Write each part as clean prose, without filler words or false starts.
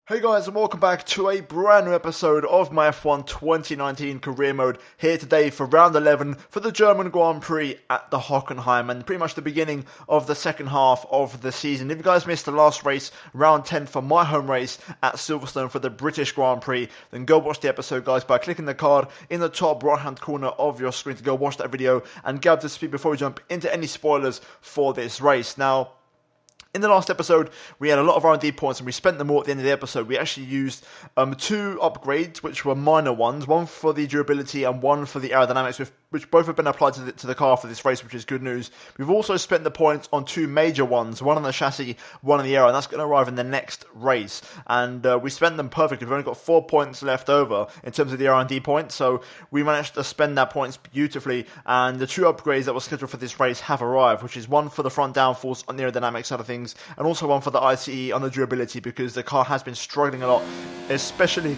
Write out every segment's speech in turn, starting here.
Hey guys, and welcome back to a brand new episode of my F1 2019 career mode, here today for round 11 for the German Grand Prix at the Hockenheim, and pretty much the beginning of the second half of the season. If you guys missed the last race, round 10 for my home race at Silverstone for the British Grand Prix, then go watch the episode, guys, by clicking the card in the top right hand corner of your screen to go watch that video and get up to speed before we jump into any spoilers for this race. Now, in the last episode, we had a lot of R&D points and we spent them all at the end of the episode. We actually used two upgrades, which were minor ones, one for the durability and one for the aerodynamics, which both have been applied to the car for this race, which is good news. We've also spent the points on two major ones, one on the chassis, one on the aero, and that's going to arrive in the next race. And we spent them perfectly. We've only got 4 points left over in terms of the R&D points, so we managed to spend that points beautifully. And the two upgrades that were scheduled for this race have arrived, which is one for the front downforce on the aerodynamic side of things, and also one for the ICE on the durability, because the car has been struggling a lot, especially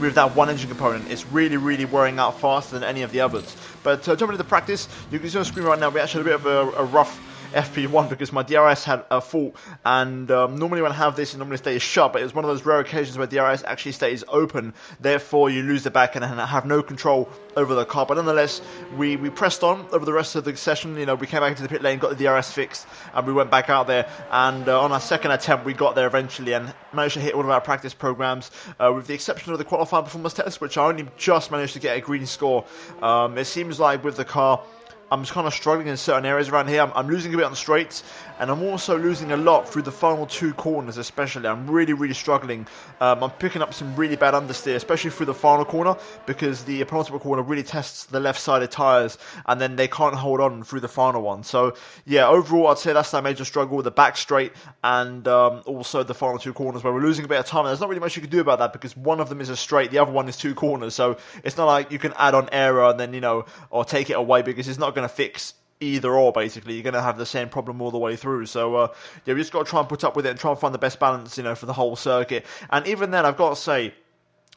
with that one engine component. It's really wearing out faster than any of the others. But jumping into the practice, you can see on the screen right now, we actually had a bit of a rough FP1 because my DRS had a fault, and normally when I have this it normally stays shut, but it was one of those rare occasions where DRS actually stays open, therefore you lose the back end and have no control over the car. But nonetheless, we pressed on over the rest of the session. You know, we came back into the pit lane, got the DRS fixed, and we went back out there, and on our second attempt we got there eventually and managed to hit all of our practice programs, with the exception of the qualifying performance test, which I only just managed to get a green score. It seems like with the car I'm just kind of struggling in certain areas around here. I'm losing a bit on the straights, and I'm also losing a lot through the final two corners especially. I'm really struggling. I'm picking up some really bad understeer, especially through the final corner, because the penultimate corner really tests the left-sided tyres, and then they can't hold on through the final one. So, yeah, overall, I'd say that's our major struggle, the back straight, and also the final two corners, where we're losing a bit of time. And there's not really much you can do about that, because one of them is a straight, the other one is two corners. So, it's not like you can add on error and then, you know, or take it away, because it's not going to fix either or. Basically, you're going to have the same problem all the way through. So yeah, we just got to try and put up with it and try and find the best balance, you know, for the whole circuit. And even then, I've got to say,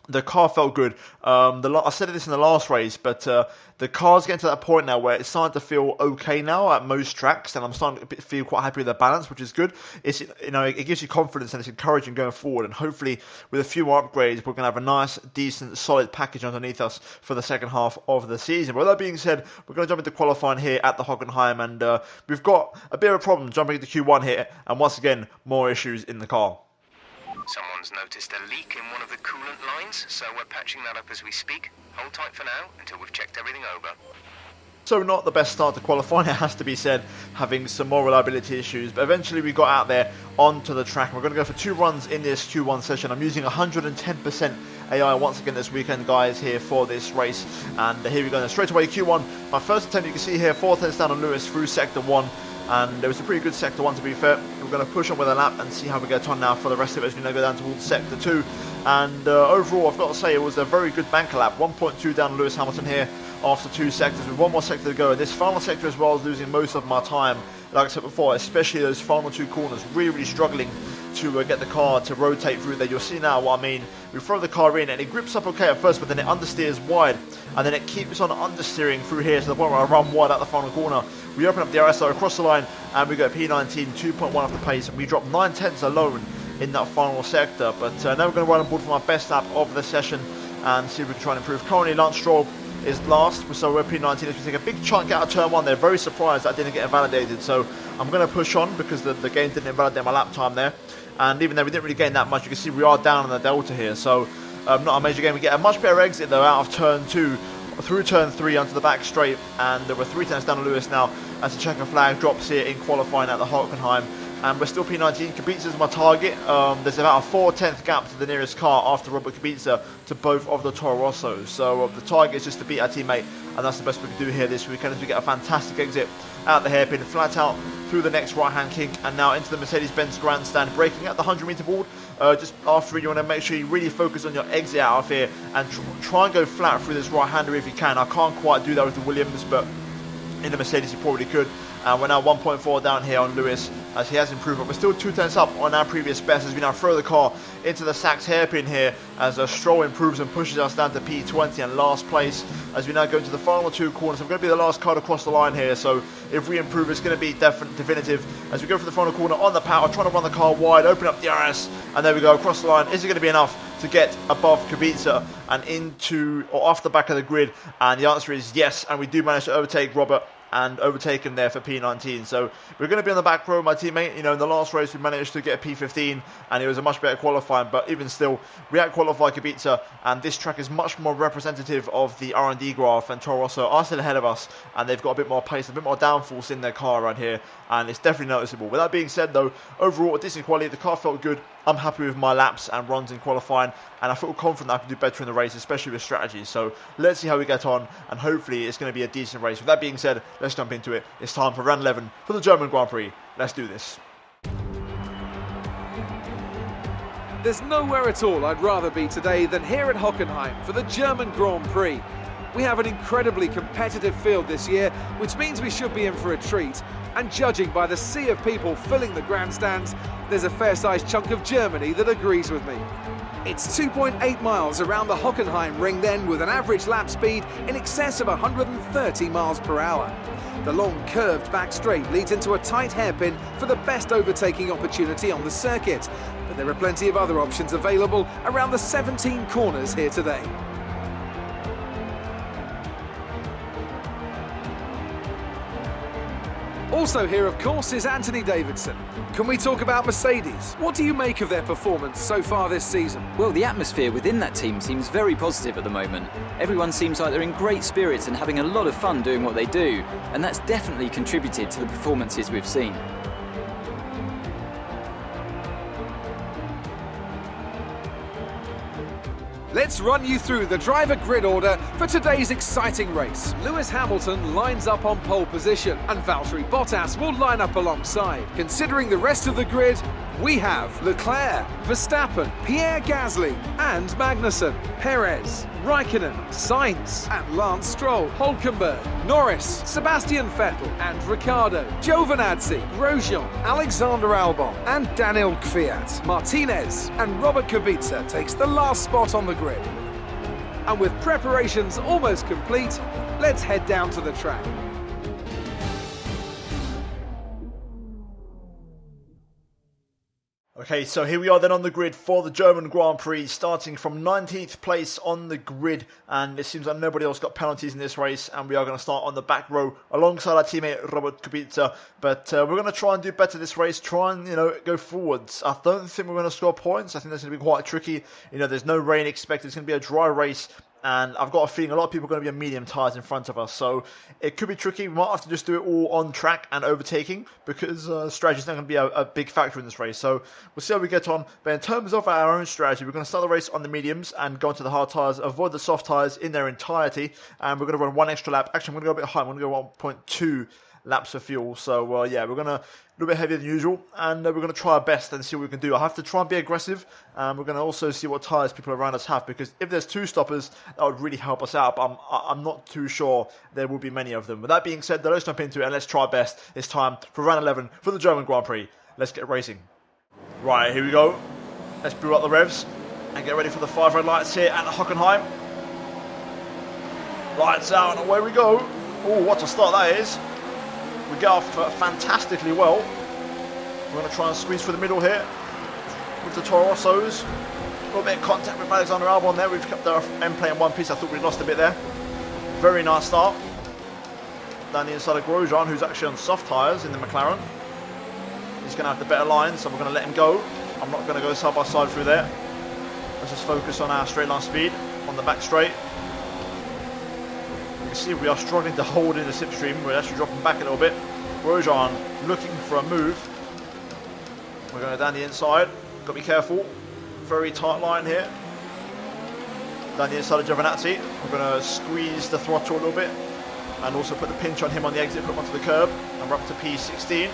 the car felt good. I said this in the last race, but the car's getting to that point now where it's starting to feel okay now at most tracks, and I'm starting to feel quite happy with the balance, which is good. It's, you know, it gives you confidence and it's encouraging going forward. And hopefully, with a few more upgrades, we're going to have a nice, decent, solid package underneath us for the second half of the season. But with that being said, we're going to jump into qualifying here at the Hockenheim, and we've got a bit of a problem jumping into Q1 here, and once again, more issues in the car. Someone's noticed a leak in one of the coolant lines, so we're patching that up as we speak. Hold tight for now until we've checked everything over. So not the best start to qualifying, it has to be said, having some more reliability issues. But eventually we got out there onto the track. We're going to go for 2 runs in this Q1 session. I'm using 110% AI once again this weekend, guys, here for this race. And here we go. Straight away, Q1. My first attempt, you can see here, 4 tenths down on Lewis through Sector 1. And it was a pretty good Sector 1, to be fair. We're going to push on with a lap and see how we get on now for the rest of it as we now go down towards Sector 2. And overall, I've got to say, it was a very good banker lap. 1.2 down Lewis Hamilton here after 2 sectors, with 1 more sector to go. And this final sector as well is losing most of my time, like I said before, especially those final 2 corners. Really struggling to get the car to rotate through there. You'll see now what I mean. We throw the car in and it grips up okay at first, but then it understeers wide, and then it keeps on understeering through here to the point where I run wide out the final corner. We open up the RSO across the line, and we go P19, 2.1 off the pace, and we drop 9 tenths alone in that final sector. But now we're going to run on board for my best lap of the session and see if we can try and improve. Currently, Lance Stroll is last, so we're P19 as we take a big chunk out of turn 1 there. Very surprised that didn't get invalidated, so I'm going to push on because the game didn't invalidate my lap time there. And even though we didn't really gain that much, you can see we are down on the delta here, so not a major game. We get a much better exit though out of turn 2 through turn 3 onto the back straight, and we're 3 tenths down on Lewis now as the checker flag drops here in qualifying at the Hockenheim. And we're still P19. Kubica's my target. There's about a 4/10 gap to the nearest car after Robert Kubica to both of the Toro Rossos. So the target is just to beat our teammate, and that's the best we can do here this weekend as we get a fantastic exit out the hairpin, flat out through the next right-hand kink, and now into the Mercedes-Benz grandstand, braking at the 100-meter board. Just after you want to make sure you really focus on your exit out of here and try and go flat through this right-hander if you can. I can't quite do that with the Williams, but in the Mercedes you probably could. And we're now 1.4 down here on Lewis as he has improved, but we're still 2 tenths up on our previous best as we now throw the car into the Sachs hairpin here as Stroll improves and pushes us down to P20 and last place as we now go into the final 2 corners. I'm going to be the last car to cross the line here, so if we improve it's going to be definitive as we go for the final corner on the power, trying to run the car wide, open up the RS And there we go, across the line. Is it going to be enough to get above Kubica and into or off the back of the grid? And the answer is yes, and we do manage to overtake Robert and overtaken there for P19. So we're going to be on the back row, my teammate. In the last race we managed to get a P15 and it was a much better qualifying, but even still we out-qualified Kubica, and this track is much more representative of the R&D graph, and Toro Rosso are still ahead of us and they've got a bit more pace, a bit more downforce in their car around here, and it's definitely noticeable. With that being said though, overall a decent quality, the car felt good. I'm happy with my laps and runs in qualifying, and I feel confident I can do better in the race, especially with strategy. So let's see how we get on, and hopefully it's going to be a decent race. With that being said, let's jump into it. It's time for round 11 for the German Grand Prix. Let's do this. There's nowhere at all I'd rather be today than here at Hockenheim for the German Grand Prix. We have an incredibly competitive field this year, which means we should be in for a treat. And judging by the sea of people filling the grandstands, there's a fair-sized chunk of Germany that agrees with me. It's 2.8 miles around the Hockenheimring then, with an average lap speed in excess of 130 miles per hour. The long curved back straight leads into a tight hairpin for the best overtaking opportunity on the circuit, but there are plenty of other options available around the 17 corners here today. Also here, of course, is Anthony Davidson. Can we talk about Mercedes? What do you make of their performance so far this season? Well, the atmosphere within that team seems very positive at the moment. Everyone seems like they're in great spirits and having a lot of fun doing what they do, and that's definitely contributed to the performances we've seen. Let's run you through the driver grid order for today's exciting race. Lewis Hamilton lines up on pole position, and Valtteri Bottas will line up alongside. Considering the rest of the grid, we have Leclerc, Verstappen, Pierre Gasly and Magnussen, Perez, Raikkonen, Sainz and Lance Stroll, Hülkenberg, Norris, Sebastian Vettel and Ricciardo, Giovinazzi, Grosjean, Alexander Albon and Daniel Kvyat. Martinez and Robert Kubica takes the last spot on the grid. And with preparations almost complete, let's head down to the track. Okay, so here we are then on the grid for the German Grand Prix, starting from 19th place on the grid, and it seems like nobody else got penalties in this race, and we are going to start on the back row alongside our teammate Robert Kubica, but we're going to try and do better this race, try and, go forwards. I don't think we're going to score points. I think that's going to be quite tricky. There's no rain expected. It's going to be a dry race, and I've got a feeling a lot of people are going to be on medium tyres in front of us, so it could be tricky. We might have to just do it all on track and overtaking, because strategy is not going to be a big factor in this race, so we'll see how we get on. But in terms of our own strategy, we're going to start the race on the mediums and go into the hard tyres, avoid the soft tyres in their entirety, and we're going to run one extra lap. Actually, I'm going to go a bit high. I'm going to go 1.2 laps of fuel, so yeah, we're going to a little bit heavier than usual, and we're going to try our best and see what we can do. I have to try and be aggressive, and we're going to also see what tyres people around us have, because if there's two stoppers, that would really help us out, but I'm not too sure there will be many of them. With that being said, let's jump into it and let's try our best. It's time for round 11 for the German Grand Prix. Let's get racing. Right, here we go. Let's build up the revs and get ready for the 5 red lights here at Hockenheim. Lights out and away we go. Oh, what a start that is. We get off fantastically well. We're going to try and squeeze through the middle here with the Toro Rossos. A little bit of contact with Alexander Albon there. We've kept our end play in one piece. I thought we'd lost a bit there. Very nice start. Down the inside of Grosjean, who's actually on soft tyres in the McLaren. He's going to have the better line, so we're going to let him go. I'm not going to go side by side through there. Let's just focus on our straight line speed on the back straight. You can see we are struggling to hold in the slipstream. We're actually dropping back a little bit. Grosjean looking for a move. We're going down the inside. Got to be careful. Very tight line here. Down the inside of Giovinazzi. We're going to squeeze the throttle a little bit and also put the pinch on him on the exit, put him onto the curb, and we're up to P16.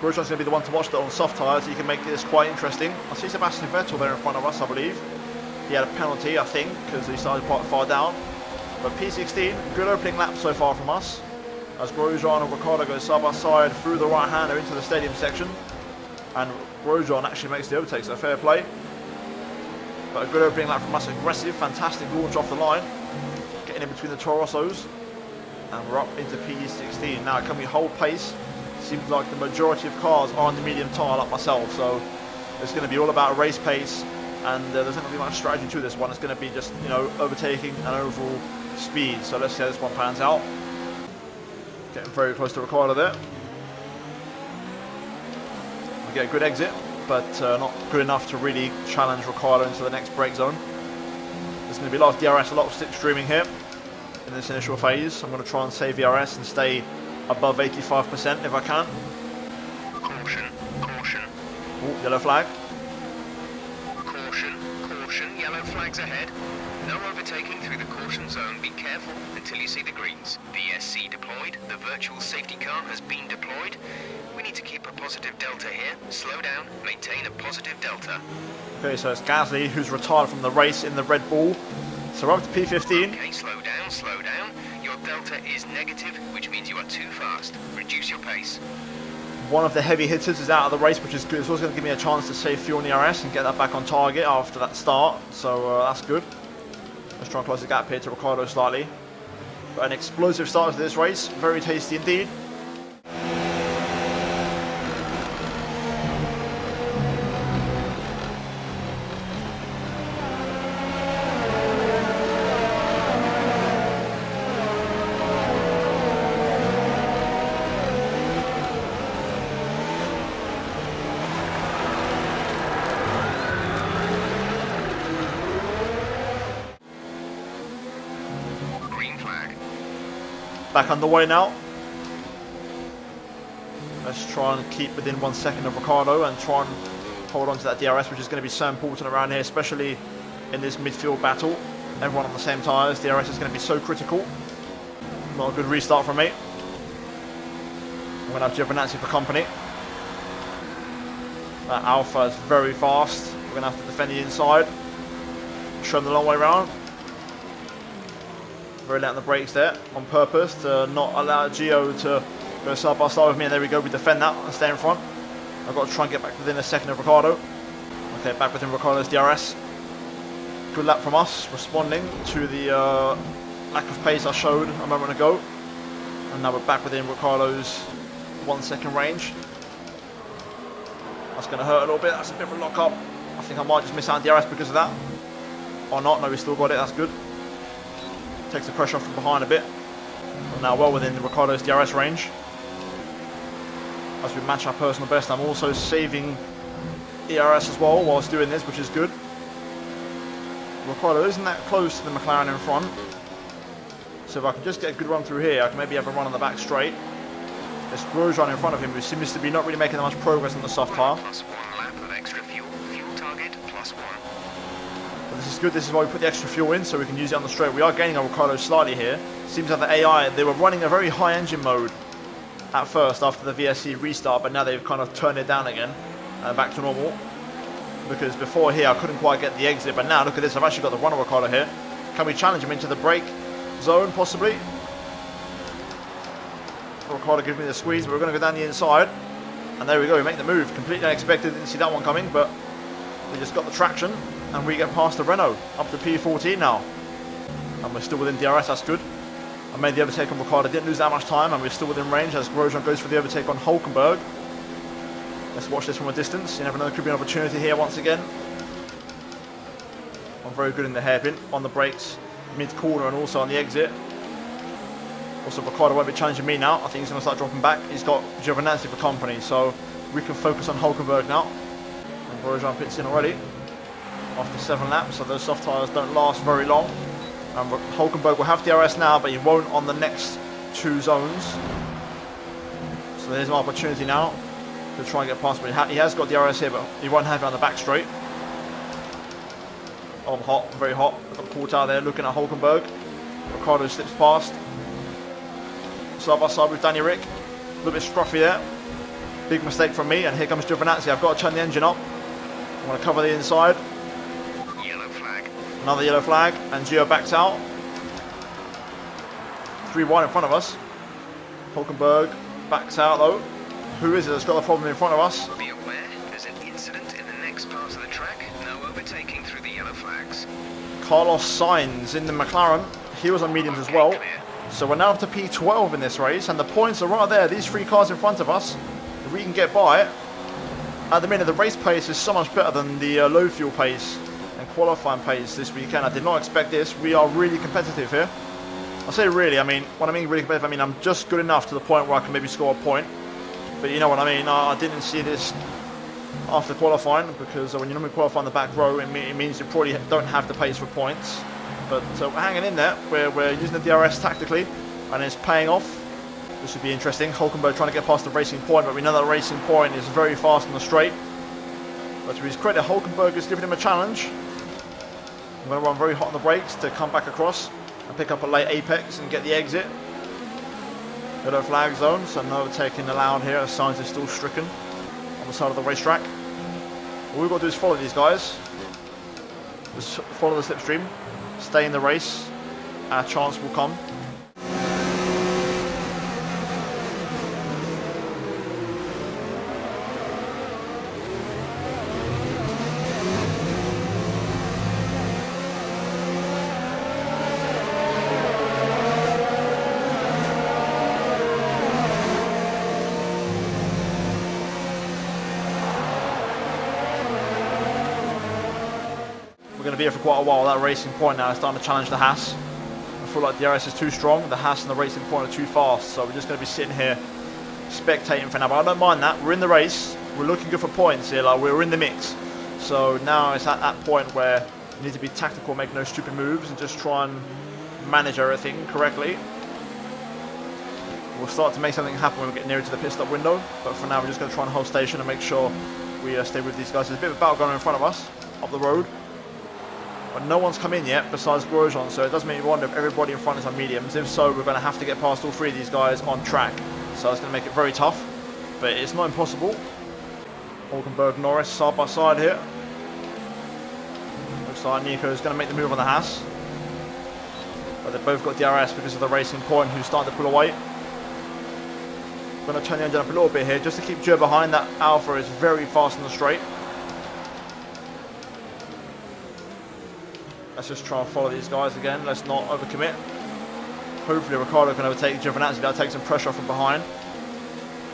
Grosjean's going to be the one to watch that on soft tyres, so you can make this quite interesting. I see Sebastian Vettel there in front of us, I believe. He had a penalty, I think, because he started quite far down. But P16, good opening lap so far from us. As Grosjean and Ricciardo go side by side through the right-hander into the stadium section. And Grosjean actually makes the overtake, so fair play. But a good opening lap from us, aggressive, fantastic launch off the line. Getting in between the Toro Rossos. And we're up into P16. Now, can we hold pace? See seems like the majority of cars are on the medium tyre like myself, so it's going to be all about race pace, and there's not going to be much strategy to this one. It's going to be just, you know, overtaking and overall speed. So let's see how this one pans out. Getting very close to Ricardo there. We get a good exit, but not good enough to really challenge Ricardo into the next brake zone. There's going to be a lot of DRS, a lot of slipstreaming here in this initial phase. I'm going to try and save DRS and stay above 85% if I can. Caution, caution. Ooh, yellow flag. Caution, caution, yellow flags ahead. No overtaking through the caution zone. Be careful until you see the greens. VSC deployed. The virtual safety car has been deployed. We need to keep a positive delta here. Slow down, maintain a positive delta. Okay, so it's Gasly who's retired from the race in the Red Bull. So we're up to P15. Okay, slow down, slow down. Your delta is negative, which means you are too fast. Reduce your pace. One of the heavy hitters is out of the race, which is good. It's also going to give me a chance to save fuel in the RS and get that back on target after that start. So that's good. Let's try and close the gap here to Ricardo slightly. But an explosive start to this race. Very tasty indeed. Back underway now. Let's try and keep within 1 second of Ricardo and try and hold on to that DRS, which is going to be so important around here, especially in this midfield battle. Everyone on the same tyres, DRS is going to be so critical. Not a good restart from me. I'm going to have Giovinazzi for company. That Alpha is very fast. We're going to have to defend the inside. Show them the long way around. Very late on the brakes there, on purpose to not allow Gio to go side by side with me, and there we go, we defend that and stay in front. I've got to try and get back within a second of Ricardo. Okay, back within Ricardo's DRS. Good lap from us, responding to the lack of pace I showed a moment ago. And now we're back within Ricardo's 1 second range. That's going to hurt a little bit, that's a bit of a lock up. I think I might just miss out on DRS because of that. Or not, no, we still got it, that's good. Takes the pressure off from behind a bit. We're now well within Ricardo's DRS range. As we match our personal best, I'm also saving ERS as well whilst doing this, which is good. Ricardo isn't that close to the McLaren in front. So if I can just get a good run through here, I can maybe have a run on the back straight. This Grosjean in front of him, who seems to be not really making that much progress on the soft tyre. +1 lap of extra fuel. Fuel target +1. But this is good, this is why we put the extra fuel in, so we can use it on the straight. We are gaining on Ricardo slightly here. Seems like the AI, they were running a very high engine mode at first after the VSC restart, but now they've kind of turned it down again, back to normal. Because before here I couldn't quite get the exit, but now look at this, I've actually got the run of Ricardo here. Can we challenge him into the brake zone, possibly? Ricardo gives me the squeeze, but we're going to go down the inside. And there we go, we make the move. Completely unexpected, didn't see that one coming, but we just got the traction. And we get past the Renault, up to P14 now. And we're still within DRS, that's good. I made the overtake on Ricardo, didn't lose that much time, and we're still within range as Grosjean goes for the overtake on Hockenheim. Let's watch this from a distance. You never know, there could be an opportunity here once again. I'm very good in the hairpin, on the brakes, mid-corner and also on the exit. Also, Ricardo won't be challenging me now. I think he's going to start dropping back. He's got Giovinazzi for company, so we can focus on Hockenheim now. And Grosjean pits in already after 7 laps, so those soft tyres don't last very long. And Hockenheim will have DRS now, but he won't on the next 2 zones. So there's my opportunity now to try and get past me. He has got DRS here, but he won't have it on the back straight. Oh, I'm hot, very hot. I've got caught out there looking at Hockenheim. Ricardo slips past. Side by side with Danny Rick. A little bit scruffy there. Big mistake from me, and here comes Giovinazzi. I've got to turn the engine up. I want to cover the inside. Yellow flag. Another yellow flag, and Gio backs out. 3 wide in front of us. Hockenheim backs out though. Who is it that's got the problem in front of us? Be aware, there's an incident in the next part of the track. No overtaking through the yellow flags. Carlos Sainz in the McLaren. He was on mediums as well. So we're now up to P12 in this race, and the points are right there. These 3 cars in front of us, if we can get by, at the minute the race pace is so much better than the low fuel pace and qualifying pace this weekend. I did not expect this. We are really competitive here. I say really, I mean, when I mean really competitive, I mean I'm just good enough to the point where I can maybe score a point. But you know what I mean, I didn't see this after qualifying, because when you normally qualify in the back row, it means you probably don't have the pace for points. But we're hanging in there, we're using the DRS tactically, and it's paying off. This would be interesting. Hockenheim trying to get past the Racing Point, but we know that Racing Point is very fast on the straight. But to his credit, Hockenheim is giving him a challenge. I'm going to run very hot on the brakes to come back across and pick up a late apex and get the exit. Yellow flag zone, so no overtaking allowed here, as signs are still stricken on the side of the racetrack. All we've got to do is follow these guys. Just follow the slipstream, stay in the race, our chance will come. We're going to be here for quite a while. That Racing Point now is starting to challenge the Haas. I feel like the DRS is too strong, the Haas and the Racing Point are too fast, so we're just going to be sitting here spectating for now. But I don't mind that. We're in the race, we're looking good for points here, like we're in the mix. So now it's at that point where you need to be tactical, make no stupid moves, and just try and manage everything correctly. We'll start to make something happen when we get nearer to the pit stop window, but for now we're just going to try and hold station and make sure we stay with these guys. There's a bit of a battle going on in front of us, up the road. But no one's come in yet besides Grosjean, so it does make me wonder if everybody in front is on mediums. If so, we're going to have to get past all 3 of these guys on track. So it's going to make it very tough, but it's not impossible. Hockenheim, Norris side by side here. Looks like Nico is going to make the move on the Haas. But they've both got DRS because of the Racing Point, who's starting to pull away. I'm going to turn the engine up a little bit here just to keep Joe behind. That Alpha is very fast on the straight. Let's just try and follow these guys again. Let's not overcommit. Hopefully Ricciardo can overtake Giovinazzi. That'll take some pressure off from behind.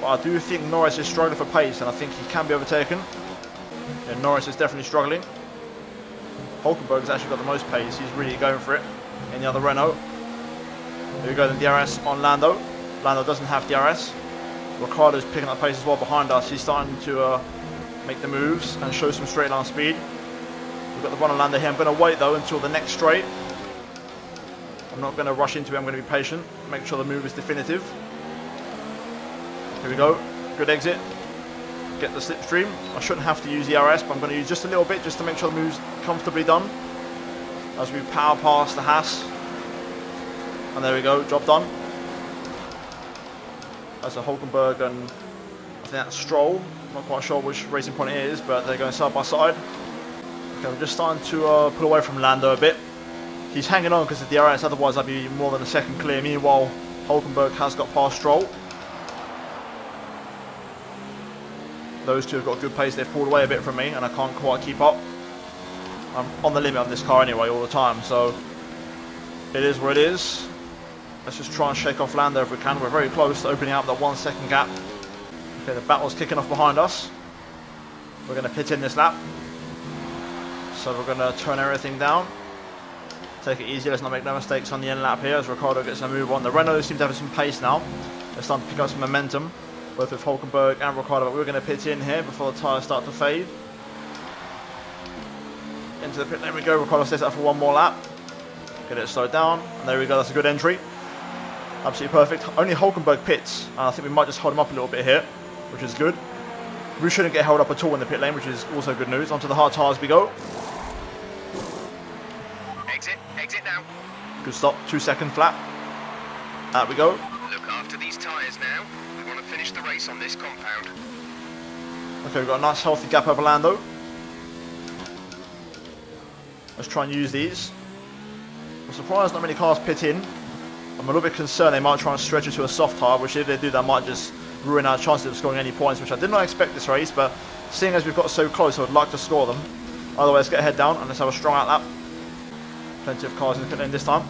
But I do think Norris is struggling for pace, and I think he can be overtaken. Yeah, Norris is definitely struggling. Hockenheim's actually got the most pace. He's really going for it in the other Renault. Here we go, the DRS on Lando. Lando doesn't have DRS. Ricciardo's picking up pace as well behind us. He's starting to make the moves and show some straight line speed. We've got the run on Lando here. I'm going to wait though until the next straight. I'm not going to rush into it. I'm going to be patient. Make sure the move is definitive. Here we go. Good exit. Get the slipstream. I shouldn't have to use the RS, but I'm going to use just a little bit just to make sure the move's comfortably done. As we power past the Haas. And there we go. Job done. That's a Hockenheim and I think that's Stroll. I'm not quite sure which Racing Point it is, but they're going side by side. Okay, we're just starting to pull away from Lando a bit. He's hanging on because of the DRS, otherwise I'd be more than a second clear. Meanwhile, Hockenheim has got past Stroll. Those two have got good pace. They've pulled away a bit from me and I can't quite keep up. I'm on the limit of this car anyway all the time, so it is what it is. Let's just try and shake off Lando if we can. We're very close to opening up that 1 second gap. Okay, the battle's kicking off behind us. We're going to pit in this lap. So we're going to turn everything down. Take it easy, let's not make no mistakes on the end lap here as Ricciardo gets a move on. The Renault seem to have some pace now. They're starting to pick up some momentum, both with Hockenheim and Ricciardo, but we're going to pit in here before the tyres start to fade. Into the pit lane we go. Ricciardo stays up for one more lap. Get it slowed down, and there we go, that's a good entry. Absolutely perfect. Only Hockenheim pits, and I think we might just hold him up a little bit here, which is good. We shouldn't get held up at all in the pit lane, which is also good news. Onto the hard tyres we go. Exit now. Good stop, 2 second flat. There we go. Look after these tyres now. We want to finish the race on this compound. Okay, we've got a nice healthy gap over Lando. Let's try and use these. I'm surprised not many cars pit in. I'm a little bit concerned they might try and stretch it to a soft tyre, which if they do, that might just ruin our chances of scoring any points, which I did not expect this race, but seeing as we've got so close, I would like to score them. Otherwise, let's get a head down and let's have a strong out lap. Plenty of cars in the pit lane this time.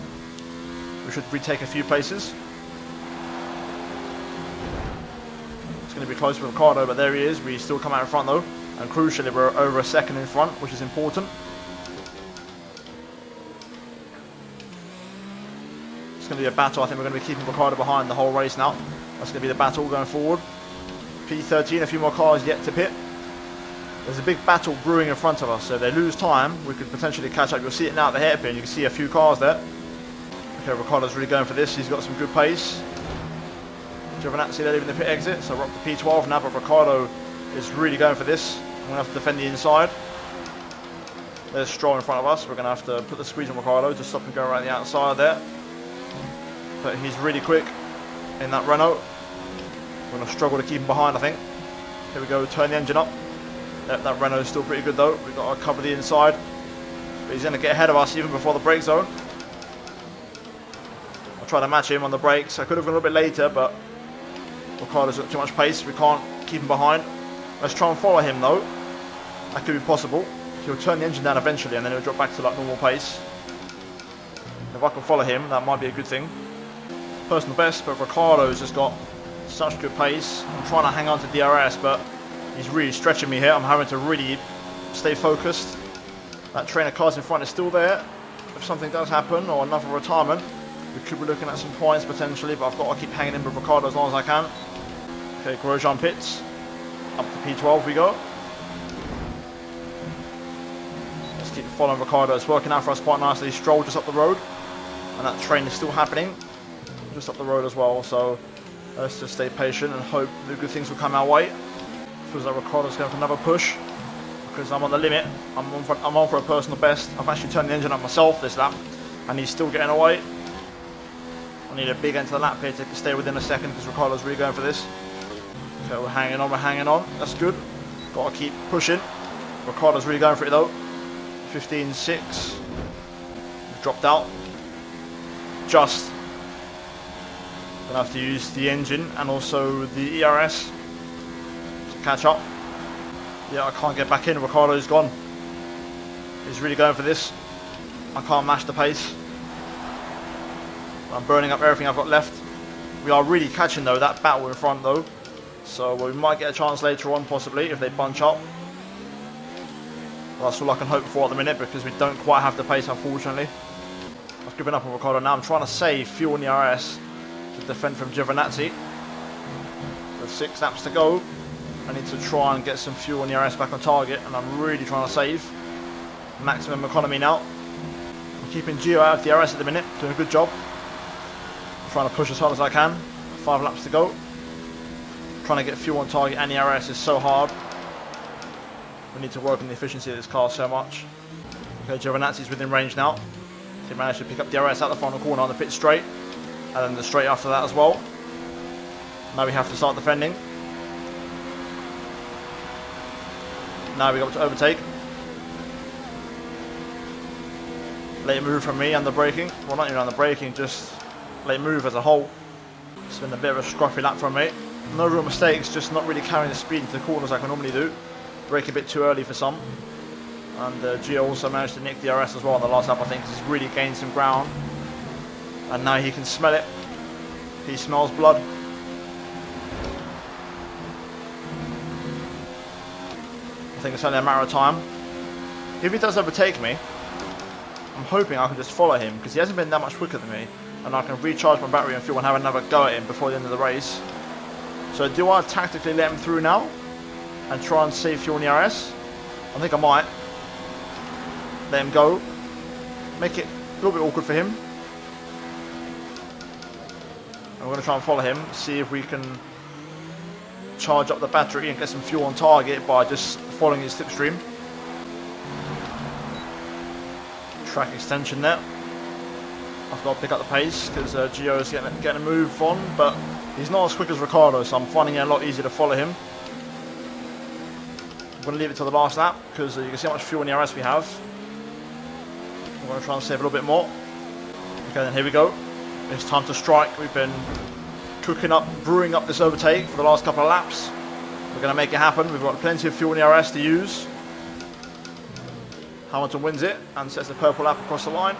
we should retake a few places. It's going to be close with Ricciardo, but there he is. We still come out in front though, and crucially we're over a second in front, which is important. It's going to be a battle. I think we're going to be keeping Ricciardo behind the whole race now. That's going to be the battle going forward. P13, a few more cars yet to pit. There's a big battle brewing in front of us, so if they lose time, we could potentially catch up. You'll see it now at the hairpin. You can see a few cars there. Okay, Ricciardo's really going for this. He's got some good pace. Giovinazzi, they're leaving the pit exit, so we're up to P12 now, but Ricciardo is really going for this. I'm going to have to defend the inside. There's Stroll in front of us. We're going to have to put the squeeze on Ricciardo to stop him going around the outside there. But he's really quick in that Renault. We're going to struggle to keep him behind, I think. Here we go, turn the engine up. That Renault is still pretty good though. We've got to cover the inside. But he's going to get ahead of us even before the brake zone. I'll try to match him on the brakes. I could have gone a little bit later, but Ricciardo's got too much pace. We can't keep him behind. Let's try and follow him though. That could be possible. He'll turn the engine down eventually and then he'll drop back to like normal pace. If I can follow him, that might be a good thing. Personal best, but Ricciardo's just got such good pace. I'm trying to hang on to DRS, but he's really stretching me here. I'm having to really stay focused. That train of cars in front is still there. If something does happen, or another retirement, we could be looking at some points potentially, but I've got to keep hanging in with Ricciardo as long as I can. Okay, Grosjean pits. Up to P12 we go. Let's keep following Ricciardo. It's working out for us quite nicely. Stroll just up the road. And that train is still happening. Just up the road as well, so let's just stay patient and hope that good things will come our way. Feels like Ricciardo's going for another push because I'm on the limit. I'm on for a personal best. I've actually turned the engine up myself this lap and he's still getting away. I need a big end to the lap here to stay within a second because Ricciardo's really going for this. Okay, we're hanging on. That's good. Got to keep pushing. Ricciardo's really going for it though. 15.6. We've dropped out. Just. Gonna have to use the engine and also the ERS to catch up. Yeah, I can't get back in. Ricciardo's gone. He's really going for this. I can't match the pace. I'm burning up everything I've got left. We are really catching though, that battle in front though. So we might get a chance later on possibly if they bunch up. Well, that's all I can hope for at the minute because we don't quite have the pace unfortunately. I've given up on Ricciardo now. I'm trying to save fuel in the RS to defend from Giovinazzi. With 6 laps to go, I need to try and get some fuel in the RS back on target, and I'm really trying to save maximum economy now. I'm keeping Gio out of the RS at the minute, doing a good job. I'm trying to push as hard as I can. 5 laps to go. Trying to get fuel on target and the RS is so hard. We need to work on the efficiency of this car so much. Okay, Giovinazzi's within range now. He managed to pick up the RS out the final corner on the pit straight. And then the straight after that as well. Now we have to start defending. Now we got to overtake. Late move from me under braking. Well, not even under braking, just late move as a whole. It's been a bit of a scruffy lap from me. No real mistakes, just not really carrying the speed into the corners like I normally do. Brake a bit too early for some. And Gio also managed to nick the RS as well on the last lap, I think, because he's really gained some ground. And now he can smell it. He smells blood. I think it's only a matter of time. If he does overtake me, I'm hoping I can just follow him, because he hasn't been that much quicker than me. And I can recharge my battery and fuel and have another go at him before the end of the race. So do I tactically let him through now and try and save fuel in the RS? I think I might. Let him go. Make it a little bit awkward for him. And we're going to try and follow him, see if we can charge up the battery and get some fuel on target by just following his slipstream. Track extension there. I've got to pick up the pace because Gio is getting a move on, but he's not as quick as Ricciardo, so I'm finding it a lot easier to follow him. I'm going to leave it to the last lap because you can see how much fuel in the RS we have. I'm going to try and save a little bit more. Okay, then here we go. It's time to strike. We've been cooking up, brewing up this overtake for the last couple of laps. We're going to make it happen. We've got plenty of fuel in the RS to use. Hamilton wins it and sets the purple lap across the line.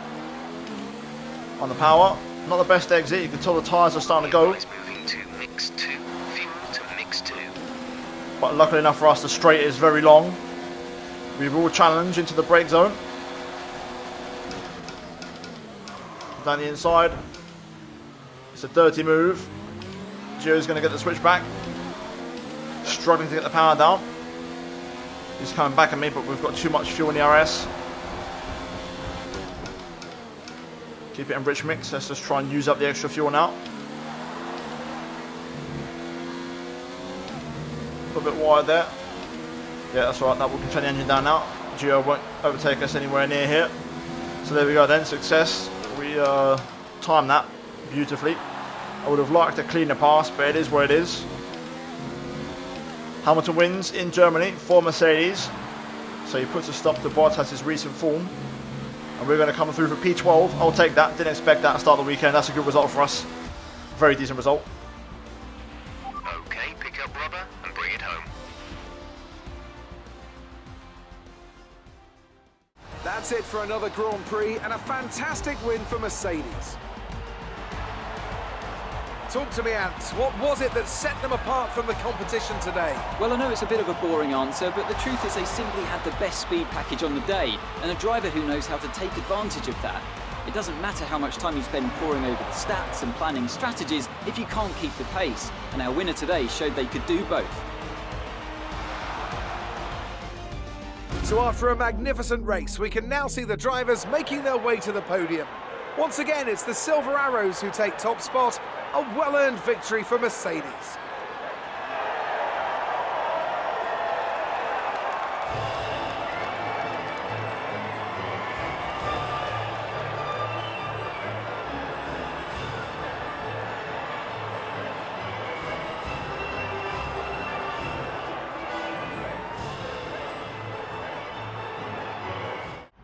On the power, Not the best exit, you can tell the tyres are starting to go. Moving to mix 2. Fuel to mix 2. But luckily enough for us, the straight is very long. We will challenge into the brake zone. Down the inside. It's a dirty move. Gio's going to get the switch back. Struggling to get the power down. He's coming back at me, but we've got too much fuel in the RS. Keep it in rich mix. Let's just try and use up the extra fuel now. A little bit wide there. Yeah, that's right. That will turn the engine down now. Gio won't overtake us anywhere near here. So there we go then. Success. We timed that beautifully. I would have liked a cleaner pass, but it is where it is. Hamilton wins in Germany for Mercedes. So he puts a stop to Bottas' recent form. And we're going to come through for P12. I'll take that. Didn't expect that to start the weekend. That's a good result for us. Very decent result. Okay, pick up rubber and bring it home. That's it for another Grand Prix and a fantastic win for Mercedes. Talk to me, Ant. What was it that set them apart from the competition today? Well, I know it's a bit of a boring answer, but the truth is they simply had the best speed package on the day, and a driver who knows how to take advantage of that. It doesn't matter how much time you spend poring over the stats and planning strategies if you can't keep the pace, and our winner today showed they could do both. So after a magnificent race, we can now see the drivers making their way to the podium. Once again, it's the Silver Arrows who take top spot, a well-earned victory for Mercedes.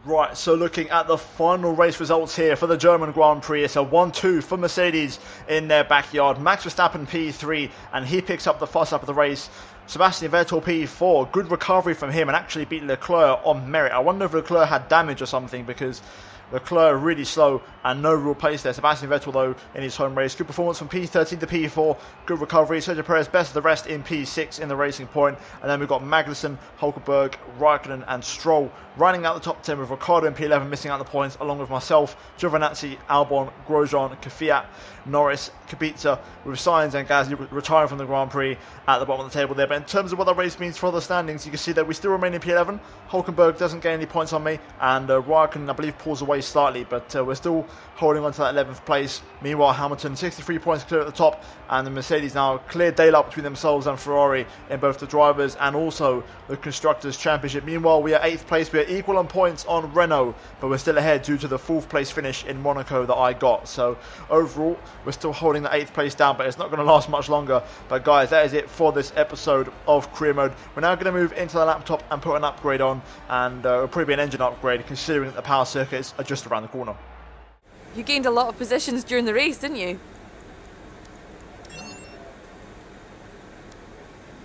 Right, so looking at the final race results here for the German Grand Prix, it's a 1-2 for Mercedes in their backyard. Max Verstappen P3, and he picks up the fuss up of the race. Sebastian Vettel P4, good recovery from him and actually beat Leclerc on merit. I wonder if Leclerc had damage or something, because Leclerc really slow and no real pace there. Sebastian Vettel though in his home race. Good performance from P13 to P4. Good recovery. Sergio Perez best of the rest in P6 in the Racing Point. And then we've got Magnussen, Hulkenberg, Raikkonen and Stroll running out the top 10 with Ricciardo in P11 missing out the points, along with myself, Giovinazzi, Albon, Grosjean, Kvyat, Norris, Kubica, with Sainz and Gasly retiring from the Grand Prix at the bottom of the table there. But in terms of what the race means for the standings, you can see that we still remain in P11. Hulkenberg doesn't gain any points on me, and Raikkonen, I believe, pulls away slightly, but we're still holding on to that 11th place. Meanwhile, Hamilton 63 points clear at the top, and the Mercedes now clear daylight between themselves and Ferrari in both the drivers and also the Constructors' Championship. Meanwhile, we are 8th place. We are equal on points on Renault, but we're still ahead due to the 4th place finish in Monaco that I got. So overall, we're still holding the 8th place down, but it's not going to last much longer. But guys, that is it for this episode of Career Mode. We're now going to move into the laptop and put an upgrade on, and it'll probably be an engine upgrade, considering that the power circuits are just around the corner. You gained a lot of positions during the race, didn't you?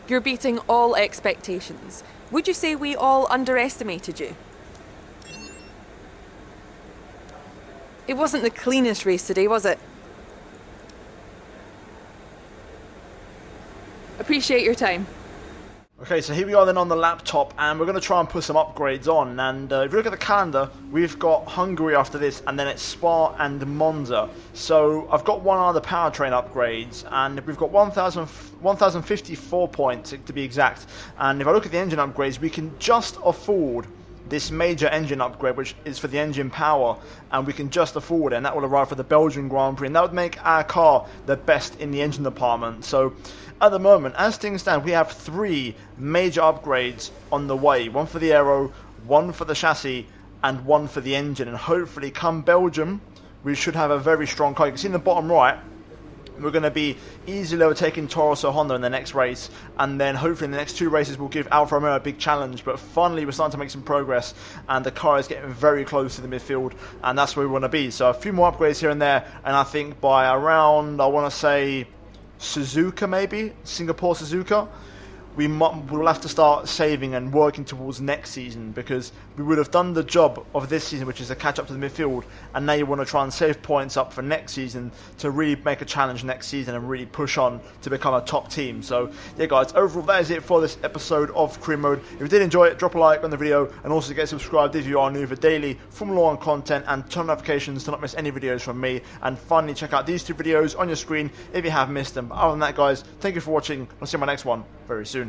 You're beating all expectations. Would you say we all underestimated you? It wasn't the cleanest race today, was it? Appreciate your time. Okay, so here we are then on the laptop, and we're going to try and put some upgrades on. And if you look at the calendar, we've got Hungary after this, and then it's Spa and Monza. So I've got one of the powertrain upgrades, and we've got 1,054 points to be exact. And if I look at the engine upgrades, we can just afford this major engine upgrade, which is for the engine power, and we can just afford it, and that will arrive for the Belgian Grand Prix, and that would make our car the best in the engine department. So at the moment, as things stand, we have 3 major upgrades on the way. One for the aero, one for the chassis, and one for the engine. And hopefully, come Belgium, we should have a very strong car. You can see in the bottom right, we're going to be easily overtaking Toro Rosso Honda in the next race. And then hopefully in the next 2 races, we'll give Alfa Romeo a big challenge. But finally, we're starting to make some progress, and the car is getting very close to the midfield. And that's where we want to be. So a few more upgrades here and there. And I think by around, I want to say Suzuka maybe, Singapore Suzuka, we'll have to start saving and working towards next season, because we would have done the job of this season, which is to catch up to the midfield, and now you want to try and save points up for next season to really make a challenge next season and really push on to become a top team. So yeah guys, overall that is it for this episode of Career Mode. If you did enjoy it, drop a like on the video, and also get subscribed if you are new for daily Formula 1 content, and turn notifications to not miss any videos from me. And finally, check out these two videos on your screen if you have missed them. But other than that guys, thank you for watching. I'll see you in my next one very soon.